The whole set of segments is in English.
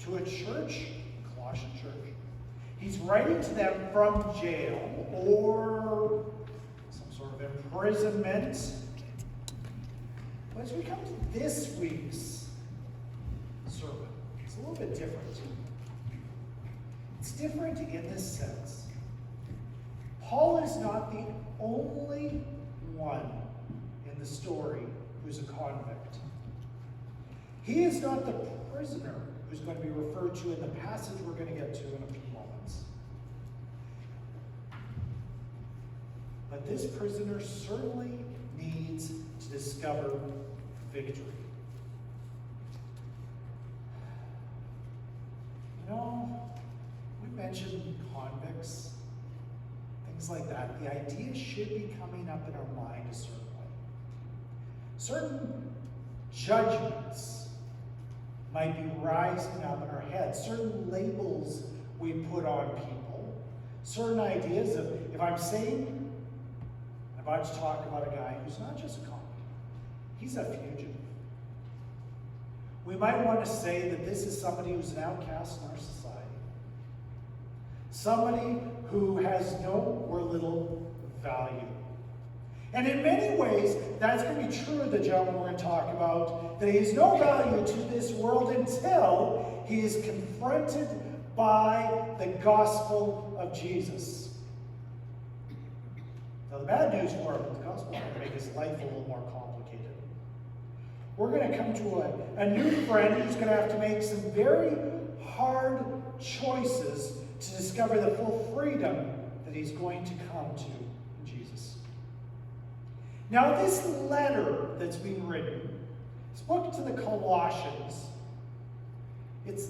to a church, Colossian church. He's writing to them from jail or some sort of imprisonment. But as we come to this week's sermon, it's a little bit different. It's different in this sense. Paul is not the only one in the story who's a convict. He is not the prisoner who's going to be referred to in the passage we're going to get to in a few moments. But this prisoner certainly needs to discover victory. You know, we mentioned convicts, things like that. The idea should be coming up in our mind a certain way. Certain judgments might be rising up in our heads. Certain labels we put on people. Certain ideas of, if I'm saying, I'm about to talk about a guy who's not just a convict, he's a fugitive. We might want to say that this is somebody who's an outcast in our society. Somebody who has no or little value. And in many ways, that's going to be true of the gentleman we're going to talk about, that he has no value to this world until he is confronted by the gospel of Jesus. Now, the bad news for him, the gospel is going to make his life a little more complicated. We're going to come to a new friend who's going to have to make some very hard choices to discover the full freedom that he's going to come to in Jesus. Now, this letter that's being written, this book to the Colossians, it's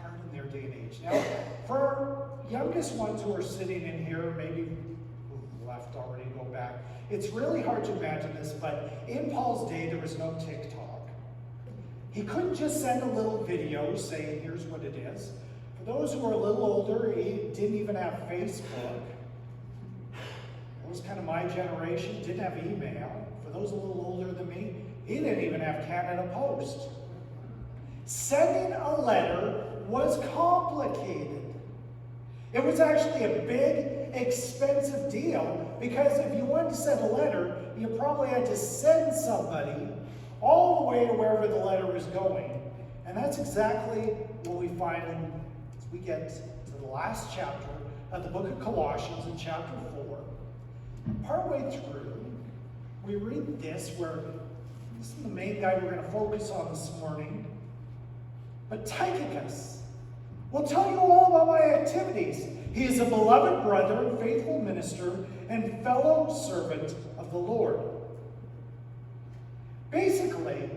hard in their day and age. Now, for our youngest ones who are sitting in here, maybe who've left already, go back, it's really hard to imagine this, but in Paul's day, there was no TikTok. He couldn't just send a little video saying, here's what it is. For those who are a little older, he didn't even have Facebook. It was kind of my generation, didn't have email. For those a little older than me, he didn't even have Canada Post. Sending a letter was complicated. It was actually a big, expensive deal, because if you wanted to send a letter, you probably had to send somebody all the way to wherever the letter was going. And that's exactly what we find as we get to the last chapter of the book of Colossians in chapter 4. Partway through, we read this, where this is the main guy we're going to focus on this morning. But Tychicus will tell you all about my activities. He is a beloved brother and faithful minister and fellow servant of the Lord. Basically,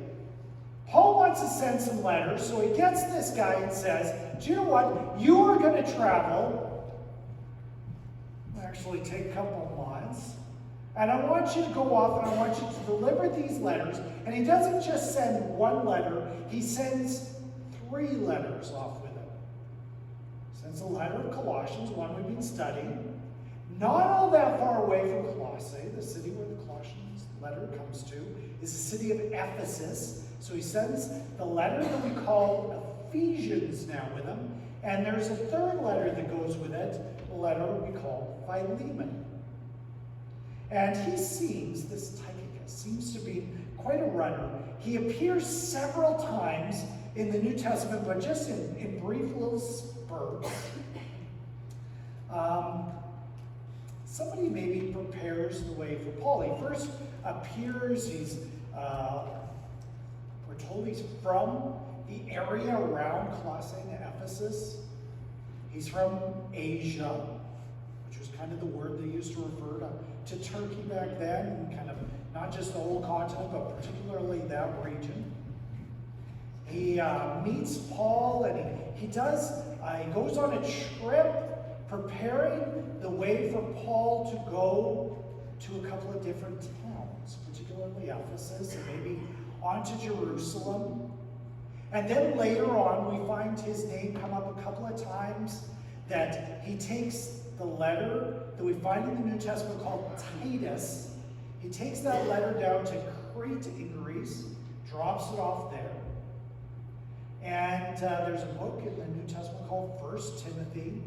Paul wants to send some letters, so he gets this guy and says, do you know what? You are going to travel, actually take a couple of months, and I want you to go off and I want you to deliver these letters. And he doesn't just send one letter, he sends 3 letters off with him. He sends a letter of Colossians, one we've been studying, not all that far away from Colossae, the city where the Colossians letter comes to, is the city of Ephesus. So he sends the letter that we call Ephesians now with him. And there's a 3rd letter that goes with it, the letter we call Philemon. And he seems, this Tychicus, seems to be quite a runner. He appears several times in the New Testament, but just in brief little spurts. Somebody maybe prepares the way for Paul. He first appears, we're told he's from the area around Colossae and Ephesus. He's from Asia, which was kind of the word they used to refer to Turkey back then, and kind of not just the whole continent, but particularly that region. He meets Paul, and he goes on a trip preparing the way for Paul to go to a couple of different towns, particularly Ephesus, and maybe on to Jerusalem. And then later on, we find his name come up a couple of times, that he takes the letter that we find in the New Testament called Titus. He takes that letter down to Crete in Greece, drops it off there. And there's a book in the New Testament called 1 Timothy.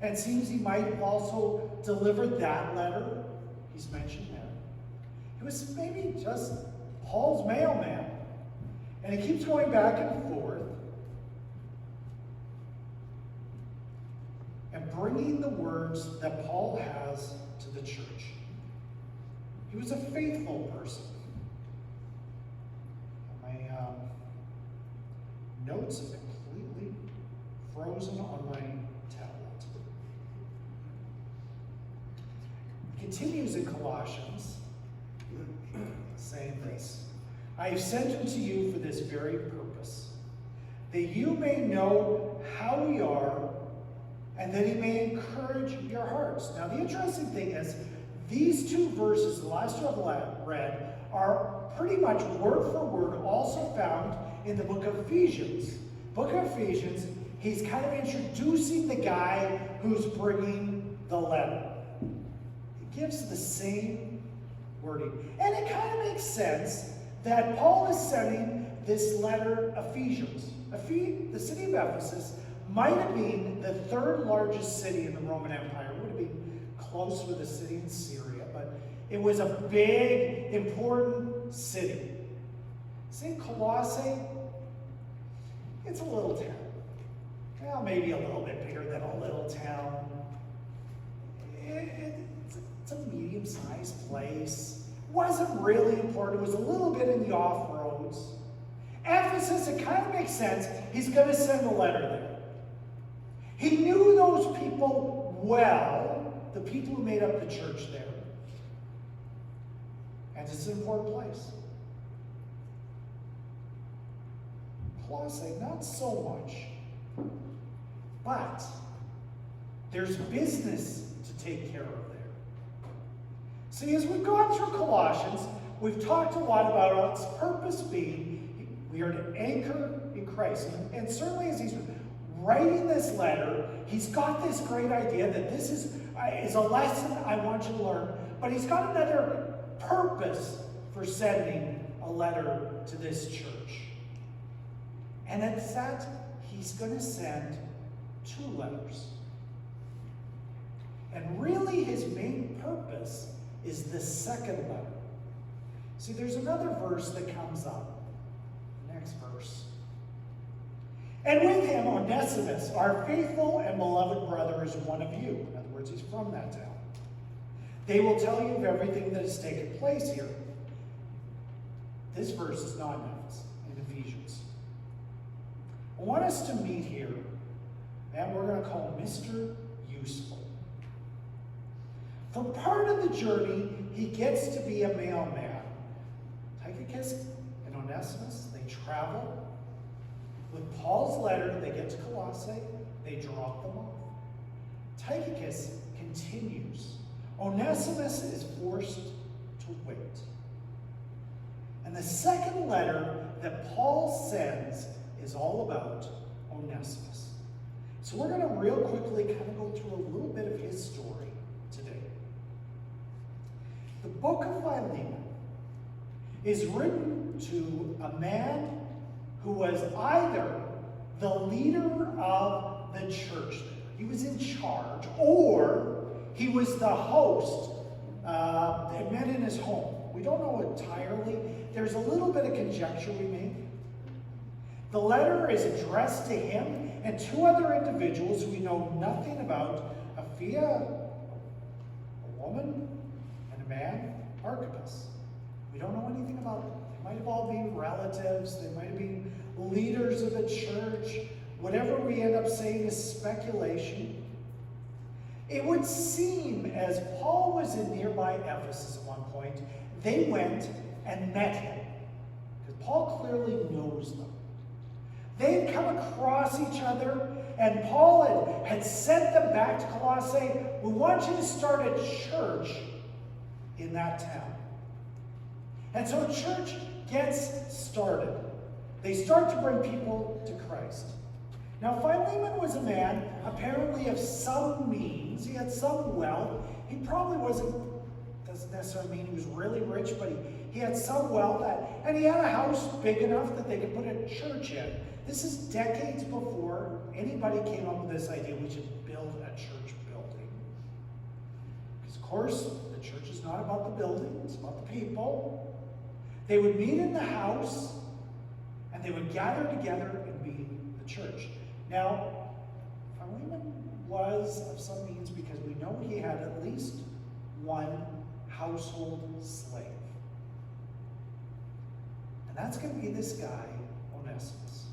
And it seems he might have also delivered that letter. He's mentioned there. It was maybe just Paul's mailman. And he keeps going back and forth and bringing the words that Paul has to the church. He was a faithful person. My notes have completely frozen on my tablet. Continues in Colossians, saying this: I have sent unto you for this very purpose, that you may know how we are, and that he may encourage your hearts. Now, the interesting thing is, these two verses, the last two I've read, are pretty much word for word also found in the book of Ephesians. Book of Ephesians, he's kind of introducing the guy who's bringing the letter. He gives the same wording. And it kind of makes sense that Paul is sending this letter, Ephesians. The city of Ephesus might have been the third largest city in the Roman Empire. It would have been close with a city in Syria, but it was a big, important city. St. Colossae, it's a little town. Well, maybe a little bit bigger than a little town. It's a medium-sized place. It wasn't really important. It was a little bit in the off-roads. Ephesus, it kind of makes sense. He's going to send a letter there. He knew those people well, the people who made up the church there. And it's an important place. Colossae, not so much. But there's business to take care of there. See, as we've gone through Colossians, we've talked a lot about its purpose being we are to anchor in Christ. And certainly as he's writing this letter, he's got this great idea that this is a lesson I want you to learn, but he's got another purpose for sending a letter to this church. And it's that he's going to send 2 letters. And really his main purpose is the second letter. See, there's another verse that comes up. The next verse. And with him, Onesimus, our faithful and beloved brother, is one of you. In other words, he's from that town. They will tell you of everything that has taken place here. This verse is not in Ephesians. I want us to meet here, and we're going to call him Mr. Useful. For part of the journey, he gets to be a mailman. Tychicus and Onesimus, they travel. With Paul's letter, they get to Colossae, they drop them off. Tychicus continues. Onesimus is forced to wait. And the second letter that Paul sends is all about Onesimus. So we're going to real quickly kind of go through a little bit of his story today. The book of Philemon is written to a man who was either the leader of the church there. He was in charge, or he was the host. They met in his home. We don't know entirely. There's a little bit of conjecture we make. The letter is addressed to him and 2 other individuals we know nothing about: Aphia, a woman, and a man, Archippus. We don't know anything about them. They might have all been relatives. They might have been leaders of the church. Whatever we end up saying is speculation. It would seem, as Paul was in nearby Ephesus at one point, they went and met him. Because Paul clearly knows them. They had come across each other, and Paul had sent them back to Colossae. We want you to start a church in that town. And so church gets started. They start to bring people to Christ. Now, Philemon was a man apparently of some means. He had some wealth. He probably doesn't necessarily mean he was really rich, but he had some wealth. And he had a house big enough that they could put a church in. This is decades before anybody came up with this idea we should build a church building. Because, of course, the church is not about the building, it's about the people. They would meet in the house, and they would gather together and be the church. Now, Philemon was of some means because we know he had at least one household slave. And that's going to be this guy, Onesimus.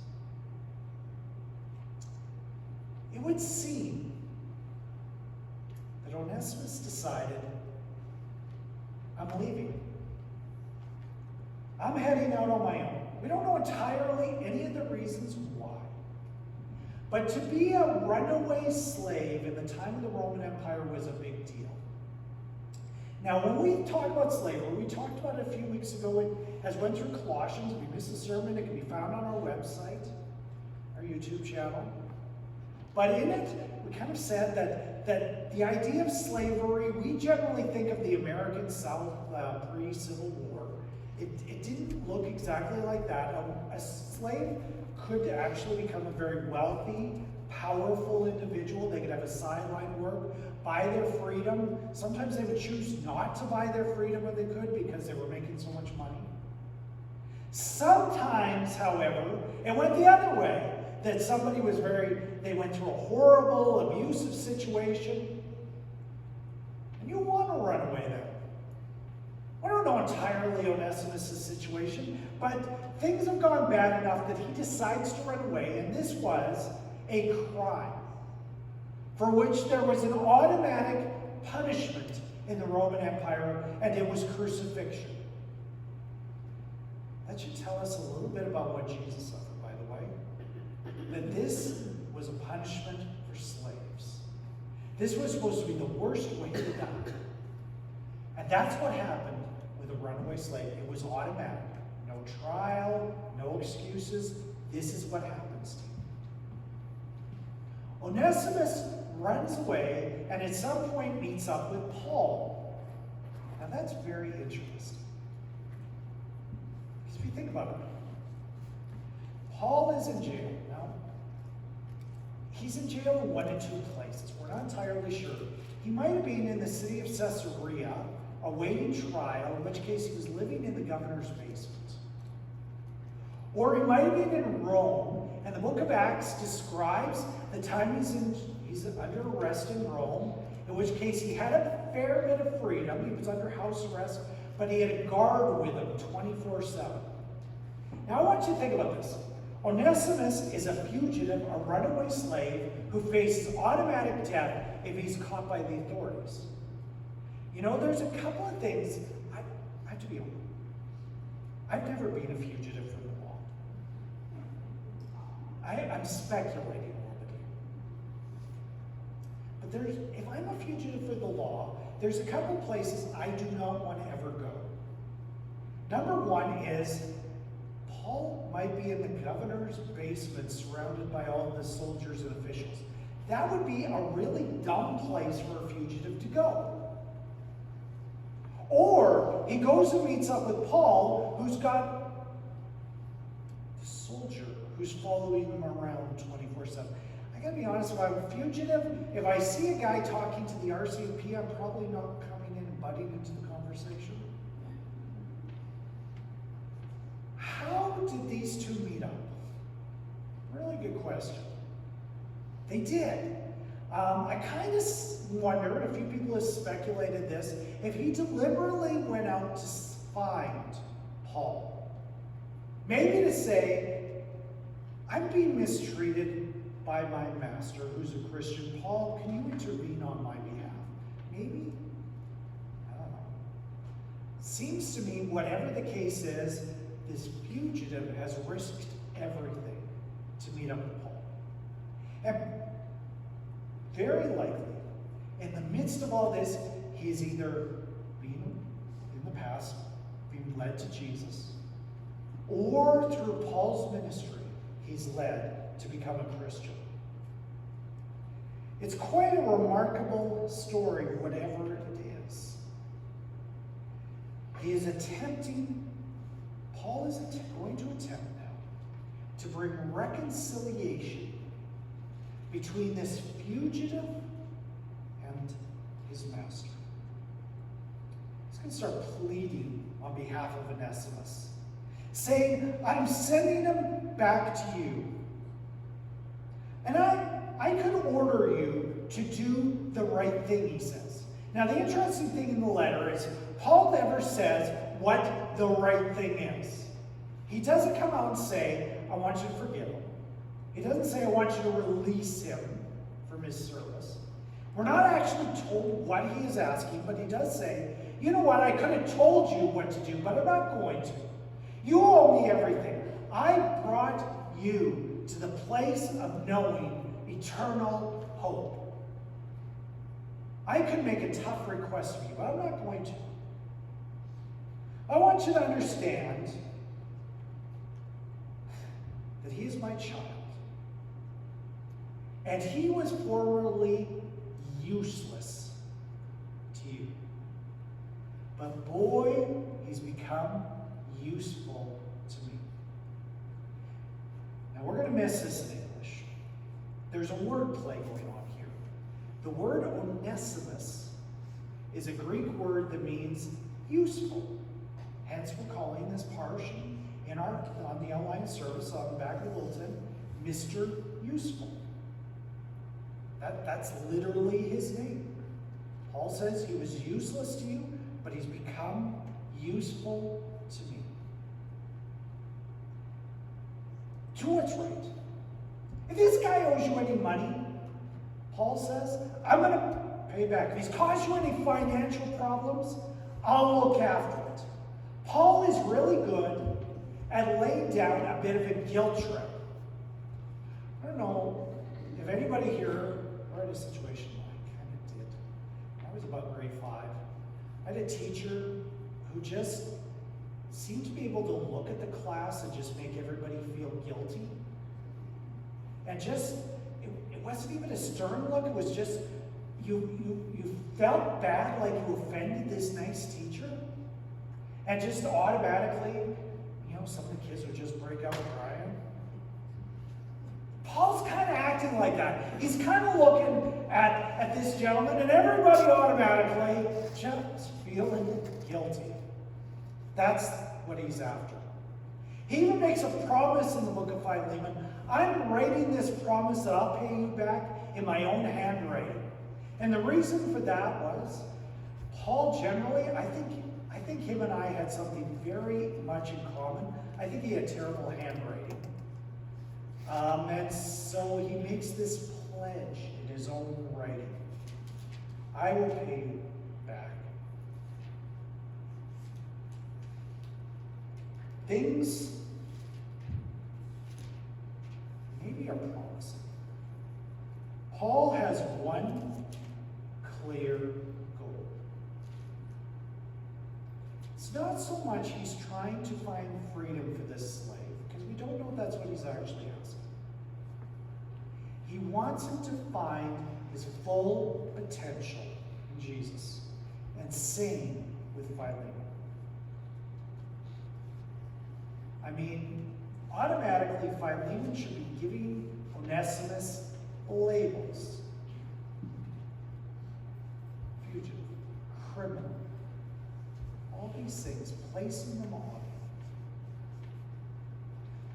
It would seem that Onesimus decided, I'm leaving. I'm heading out on my own. We don't know entirely any of the reasons why. But to be a runaway slave in the time of the Roman Empire was a big deal. Now, when we talk about slavery, we talked about it a few weeks ago as went through Colossians. If you missed the sermon, it can be found on our website, our YouTube channel. But in it, we kind of said that the idea of slavery, we generally think of the American South pre-Civil War. It didn't look exactly like that. A slave could actually become a very wealthy, powerful individual. They could have a sideline work, buy their freedom. Sometimes they would choose not to buy their freedom if they could because they were making so much money. Sometimes, however, it went the other way. That somebody was they went through a horrible, abusive situation. And you want to run away there. I don't know entirely Onesimus' situation, but things have gone bad enough that he decides to run away, and this was a crime for which there was an automatic punishment in the Roman Empire, and it was crucifixion. That should tell us a little bit about what Jesus suffered, by the way. That this was a punishment for slaves. This was supposed to be the worst way to die. And that's what happened with a runaway slave. It was automatic. No trial, no excuses. This is what happens to you. Onesimus runs away and at some point meets up with Paul. Now that's very interesting. Because if you think about it, Paul is in jail. Now, he's in jail in one of two places. We're not entirely sure. He might have been in the city of Caesarea, awaiting trial, in which case he was living in the governor's basement. Or he might have been in Rome, and the book of Acts describes the time he's under arrest in Rome, in which case he had a fair bit of freedom. He was under house arrest, but he had a guard with him 24/7. Now I want you to think about this. Onesimus is a fugitive, a runaway slave, who faces automatic death if he's caught by the authorities. You know, there's a couple of things, I have to be honest. I've never been a fugitive from the law. I'm speculating a little bit here. But if I'm a fugitive for the law, there's a couple of places I do not want to ever go. Number one is, Paul might be in the governor's basement surrounded by all the soldiers and officials. That would be a really dumb place for a fugitive to go. Or he goes and meets up with Paul, who's got the soldier who's following him around 24/7. I gotta be honest, if I'm a fugitive, if I see a guy talking to the RCMP, I'm probably not coming in and butting into the conversation. How did these two meet up? Really good question. They did. I kind of wonder, and a few people have speculated this, if he deliberately went out to find Paul. Maybe to say, I'm being mistreated by my master, who's a Christian. Paul, can you intervene on my behalf? Maybe? I don't know. Seems to me, whatever the case is, this fugitive has risked everything to meet up with Paul. And very likely, in the midst of all this, he's either been, in the past, being led to Jesus, or through Paul's ministry, he's led to become a Christian. It's quite a remarkable story, whatever it is. He is attempting, Paul is going to attempt now to bring reconciliation between this fugitive and his master. He's going to start pleading on behalf of Onesimus, saying, I'm sending him back to you. And I could order you to do the right thing, he says. Now, the interesting thing in the letter is Paul never says what the right thing is. He doesn't come out and say, I want you to forgive him. He doesn't say, I want you to release him from his service. We're not actually told what he is asking, but he does say, you know what, I could have told you what to do, but I'm not going to. You owe me everything. I brought you to the place of knowing eternal hope. I could make a tough request of you, but I'm not going to. I want you to understand that he is my child. And he was formerly useless to you. But boy, he's become useful to me. Now we're going to miss this in English. There's a word play going on here. The word Onesimus is a Greek word that means useful. Hence we're calling this portion on the online service on the back of the bulletin, Mr. Useful. That's literally his name. Paul says he was useless to you, but he's become useful to me. To what's right. If this guy owes you any money, Paul says, I'm going to pay back. If he's caused you any financial problems, I'll look after it. Paul is really good at laying down a bit of a guilt trip. I don't know if anybody here were in a situation I kind of did. I was about grade 5. I had a teacher who just seemed to be able to look at the class and just make everybody feel guilty. And just, it wasn't even a stern look, it was just, you felt bad like you offended this nice teacher. And just automatically, some of the kids would just break out crying. Paul's kind of acting like that. He's kind of looking at this gentleman, and everybody automatically just feeling guilty. That's what he's after. He even makes a promise in the book of Philemon. I'm writing this promise that I'll pay you back in my own handwriting. And the reason for that was, Paul generally, I think him and I had something very much in common. I think he had terrible handwriting. And so he makes this pledge in his own writing. I will pay you back. Things maybe are promising. Paul has one clear goal. It's not so much he's trying to find freedom for this slave, because we don't know if that's what he's actually asking. He wants him to find his full potential in Jesus, and same with Philemon. I mean, automatically Philemon should be giving Onesimus labels. Fugitive, criminal, all these things, placing them on him.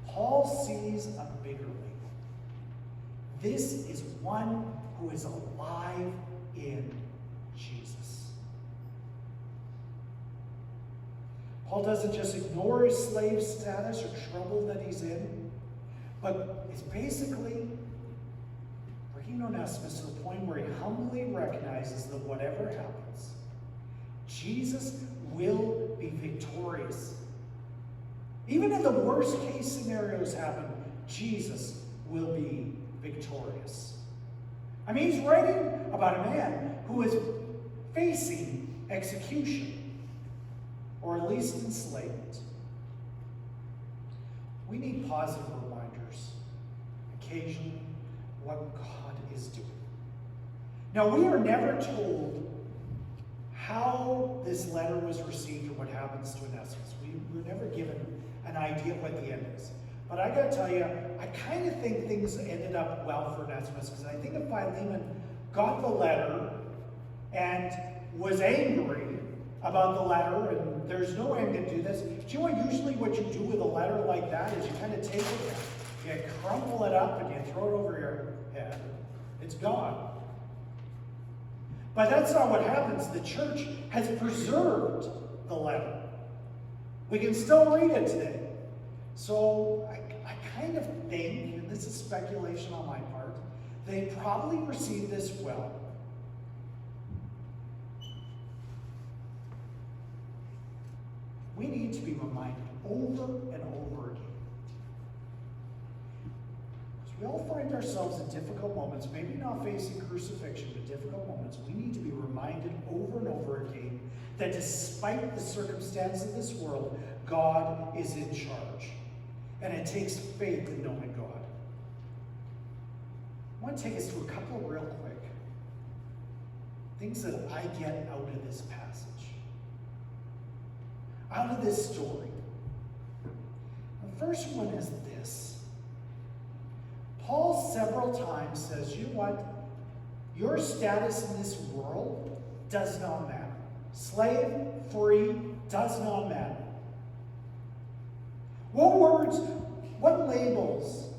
Paul sees a bigger label. This is one who is alive in Jesus. Paul doesn't just ignore his slave status or trouble that he's in, but is basically bringing Onesimus to the point where he humbly recognizes that whatever happens, Jesus will be victorious. Even if the worst case scenarios happen, Jesus will be victorious. I mean, he's writing about a man who is facing execution, or at least enslavement. We need positive reminders occasionally what God is doing. Now, we are never told how this letter was received or what happens to Onesimus. We're never given an idea of what the end is. But I gotta tell you, I kind of think things ended up well for Onesimus, because I think if Philemon got the letter and was angry about the letter, and there's no way I'm going to do this. Do you know usually what you do with a letter like that is you kind of take it, you crumple it up, and you throw it over your head. It's gone. But that's not what happens. The church has preserved the letter. We can still read it today. So I kind of think, and this is speculation on my part, they probably received this well. We need to be reminded over and over again. Because we all find ourselves in difficult moments, maybe not facing crucifixion, but difficult moments. We need to be reminded over and over again that despite the circumstances of this world, God is in charge. And it takes faith in knowing God. I want to take us through a couple of real quick things that I get out of this passage. Out of this story. The first one is this. Paul several times says, you know what? Your status in this world does not matter. Slave, free, does not matter. What words, what labels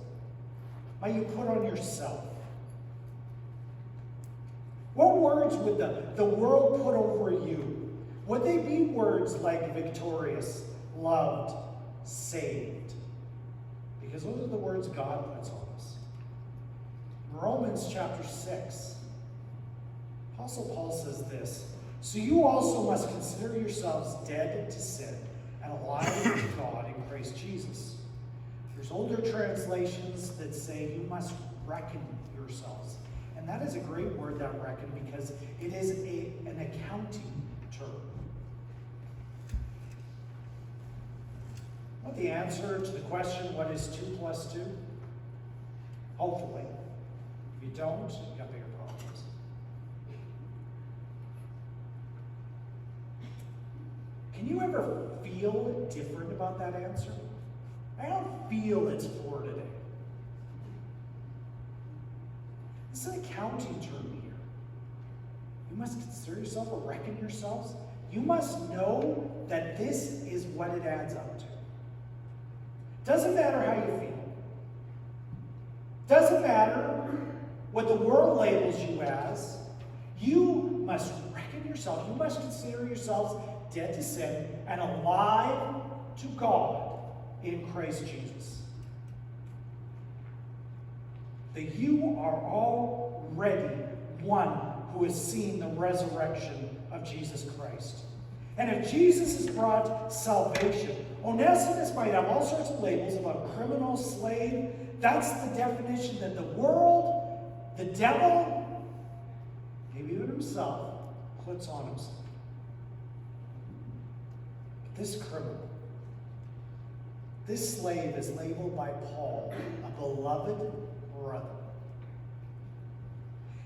might you put on yourself? What words would the world put over you? Would they be words like victorious, loved, saved? Because those are the words God puts on us. In Romans chapter 6, Apostle Paul says this, so you also must consider yourselves dead to sin and alive to God in Christ Jesus. There's older translations that say you must reckon yourselves. And that is a great word, that reckon, because it is an accounting term. Want the answer to the question, what is 2 plus 2? Hopefully. If you don't, you've got bigger problems. Can you ever feel different about that answer? I don't feel it's for today. This is an accounting term here. You must consider yourself or reckon yourselves. You must know that this is what it adds up to. Doesn't matter how you feel. Doesn't matter what the world labels you as. You must reckon yourself. You must consider yourselves dead to sin and alive to God in Christ Jesus. That you are already one who has seen the resurrection of Jesus Christ. And if Jesus has brought salvation, Onesimus might have all sorts of labels about criminal, slave. That's the definition that the world, the devil, maybe even himself, puts on himself. But this criminal, this slave is labeled by Paul a beloved brother.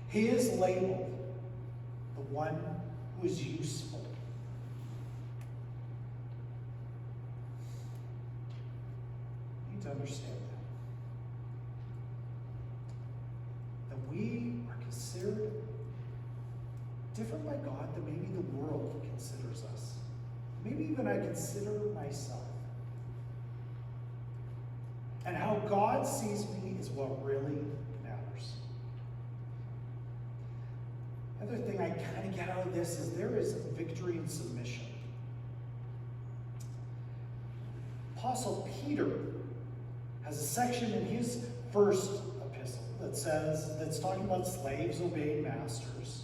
He is labeled the one who is useful. You need to understand that we are considered different by God than maybe the world considers us. Maybe even I consider myself. And how God sees me is what really matters. Another thing I kind of get out of this is there is victory in submission. Apostle Peter has a section in his first epistle that's talking about slaves obeying masters.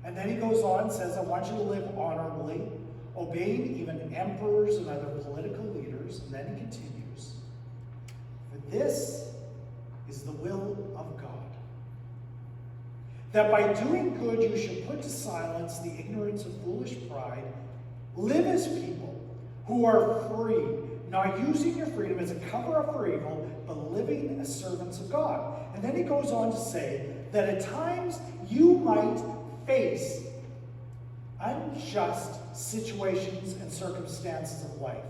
And then he goes on and says, I want you to live honorably, obeying even emperors and other political leaders. And then he continues, for this is the will of God, that by doing good you should put to silence the ignorance of foolish pride, live as people who are free, not using your freedom as a cover-up for evil, but living as servants of God. And then he goes on to say that at times you might face unjust situations and circumstances of life.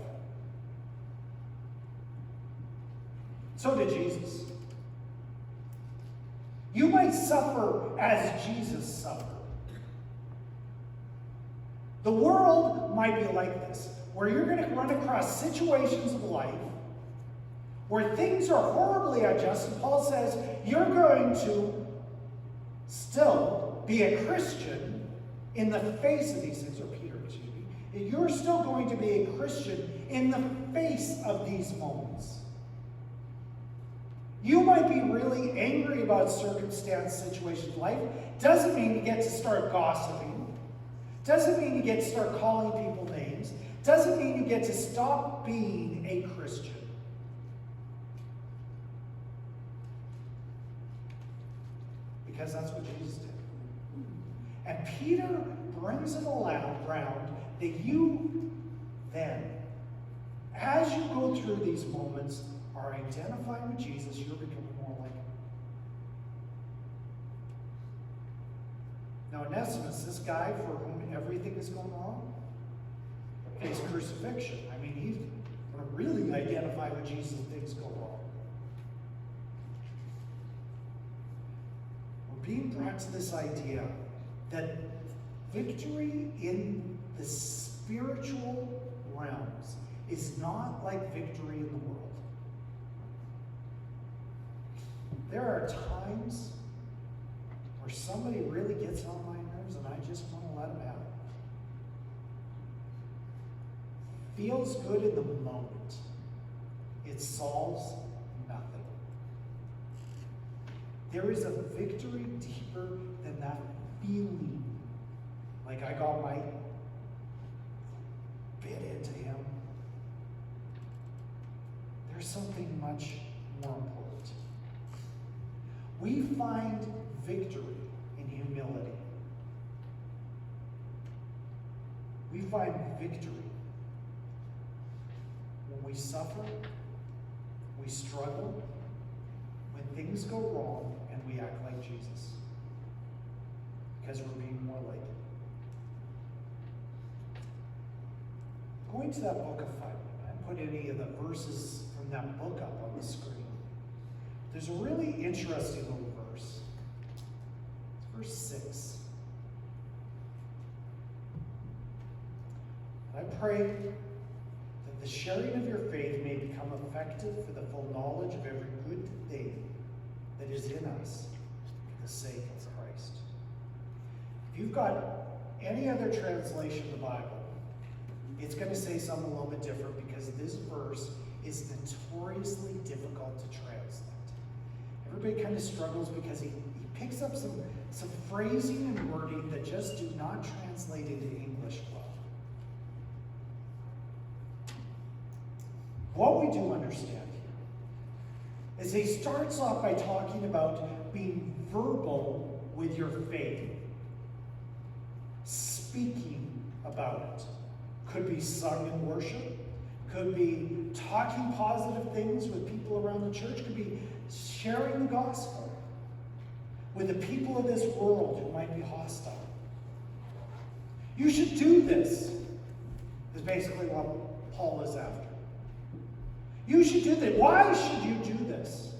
So did Jesus. You might suffer as Jesus suffered. The world might be like this, where you're going to run across situations of life where things are horribly unjust, and Paul says you're going to still be a Christian in the face of these things, or Peter, excuse me. You're still going to be a Christian in the face of these moments. You might be really angry about circumstance, situations, life. Doesn't mean you get to start gossiping. Doesn't mean you get to start calling people names. Doesn't mean you get to stop being a Christian. Because that's what Jesus did. And Peter brings it around that you then, as you go through these moments, are identifying with Jesus, you're becoming more like him. Now, in essence, this guy for whom everything is going wrong faced crucifixion. I mean, he's going to really identify with Jesus if things go wrong. We're being brought to this idea that victory in the spiritual realms is not like victory in the world. There are times where somebody really gets on my nerves and I just want to let them have it. Feels good in the moment. It solves nothing. There is a victory deeper than that feeling. Like I got my bit into him. There's something much more important. We find victory in humility. We find victory when we suffer, we struggle, when things go wrong, and we act like Jesus. Because we're being more like him. Going to that book of Philemon, I put any of the verses from that book up on the screen. There's a really interesting little verse. It's verse 6. I pray that the sharing of your faith may become effective for the full knowledge of every good thing that is in us for the sake of Christ. If you've got any other translation of the Bible, it's going to say something a little bit different because this verse is notoriously difficult to translate. Everybody kind of struggles because he picks up some phrasing and wording that just do not translate into English well. What we do understand here is he starts off by talking about being verbal with your faith, speaking about it. Could be sung in worship, could be talking positive things with people around the church, could be sharing the gospel with the people of this world who might be hostile. You should do this, is basically what Paul is after. You should do this. Why should you do this?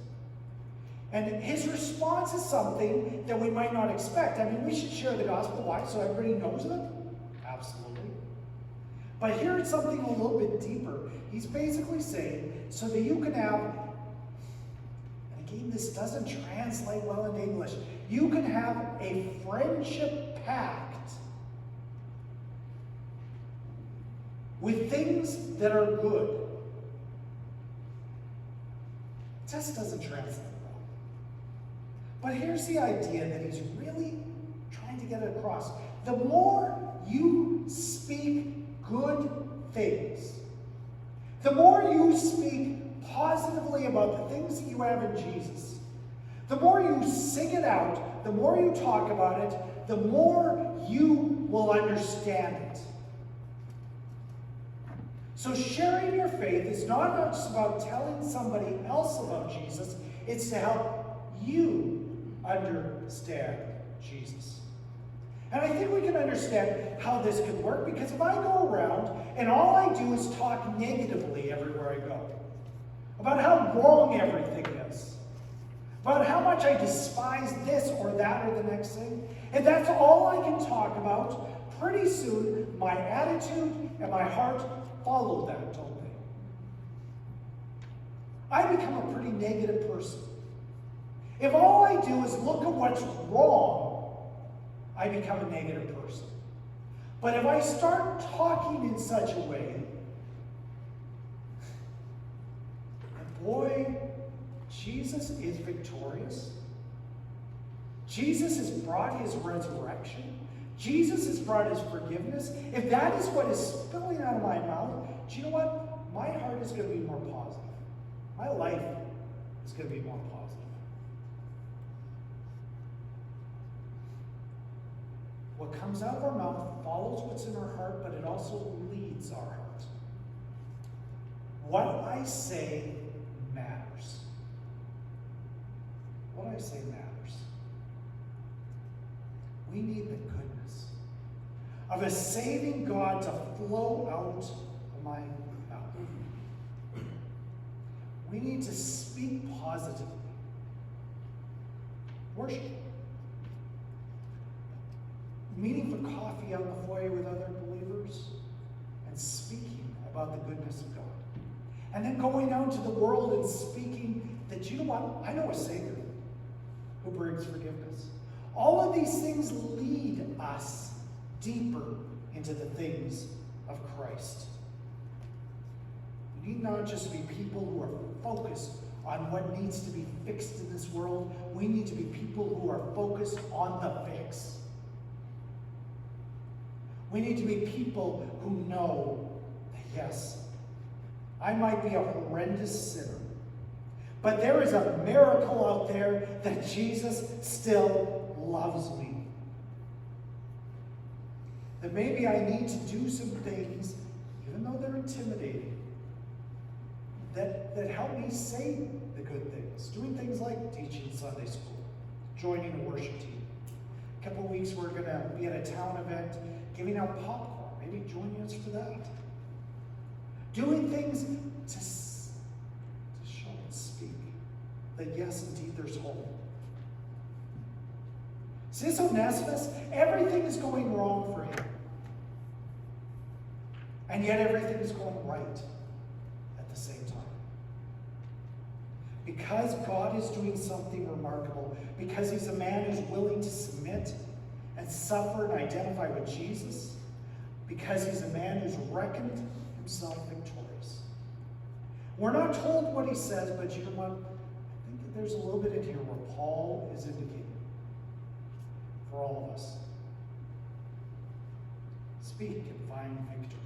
And his response is something that we might not expect. I mean, we should share the gospel. Why? So everybody knows it? Absolutely. But here it's something a little bit deeper. He's basically saying, so that you can have, and again, this doesn't translate well into English, you can have a friendship pact with things that are good. It just doesn't translate well. But here's the idea that he's really trying to get across. The more you speak good things, the more you speak positively about the things that you have in Jesus, the more you sing it out, the more you talk about it, the more you will understand it. So sharing your faith is not just about telling somebody else about Jesus, it's to help you understand Jesus. And I think we can understand how this could work, because if I go around and all I do is talk negatively everywhere I go, about how wrong everything is, about how much I despise this or that or the next thing, if that's all I can talk about, pretty soon my attitude and my heart follow that, don't they? I become a pretty negative person. If all I do is look at what's wrong, I become a negative person. But if I start talking in such a way, and boy, Jesus is victorious. Jesus has brought his resurrection. Jesus has brought his forgiveness. If that is what is spilling out of my mouth, do you know what? My heart is going to be more positive. My life is going to be more positive. What comes out of our mouth follows what's in our heart, but it also leads our heart. What I say matters. What I say matters. We need the goodness of a saving God to flow out of my mouth. We need to speak positively. Worship. Meeting for coffee out in the foyer with other believers and speaking about the goodness of God. And then going out into the world and speaking that, you know what, I know a Savior who brings forgiveness. All of these things lead us deeper into the things of Christ. We need not just be people who are focused on what needs to be fixed in this world. We need to be people who are focused on the fix. We need to be people who know that, yes, I might be a horrendous sinner, but there is a miracle out there that Jesus still loves me. That maybe I need to do some things, even though they're intimidating, that help me say the good things. Doing things like teaching Sunday school, joining a worship team. A couple of weeks we're going to be at a town event, giving out popcorn, maybe joining us for that. Doing things to show and speak that yes, indeed, there's hope. See this Onesimus? Everything is going wrong for him. And yet everything is going right at the same time. Because God is doing something remarkable, because he's a man who's willing to submit and suffer and identify with Jesus, because he's a man who's reckoned himself victorious. We're not told what he says, but you know what? I think that there's a little bit in here where Paul is indicating for all of us. Speak and find victory.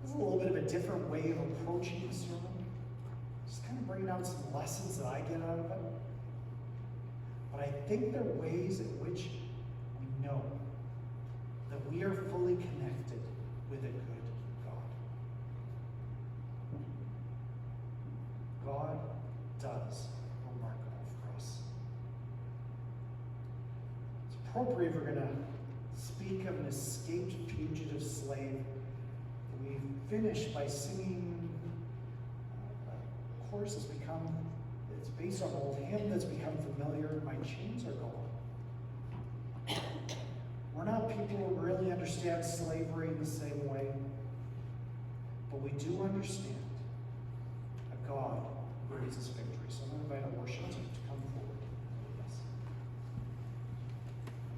This is a little bit of a different way of approaching the sermon. Just kind of bringing out some lessons that I get out of it. But I think there are ways in which we know that we are fully connected with a good God. God does remarkable for us. It's appropriate if we're going to speak of an escaped fugitive slave. We finish by singing a chorus that's become, it's based on an old hymn that's become familiar. My chains are gone. We're not people who really understand slavery in the same way, but we do understand a God who brings us victory. So I'm going to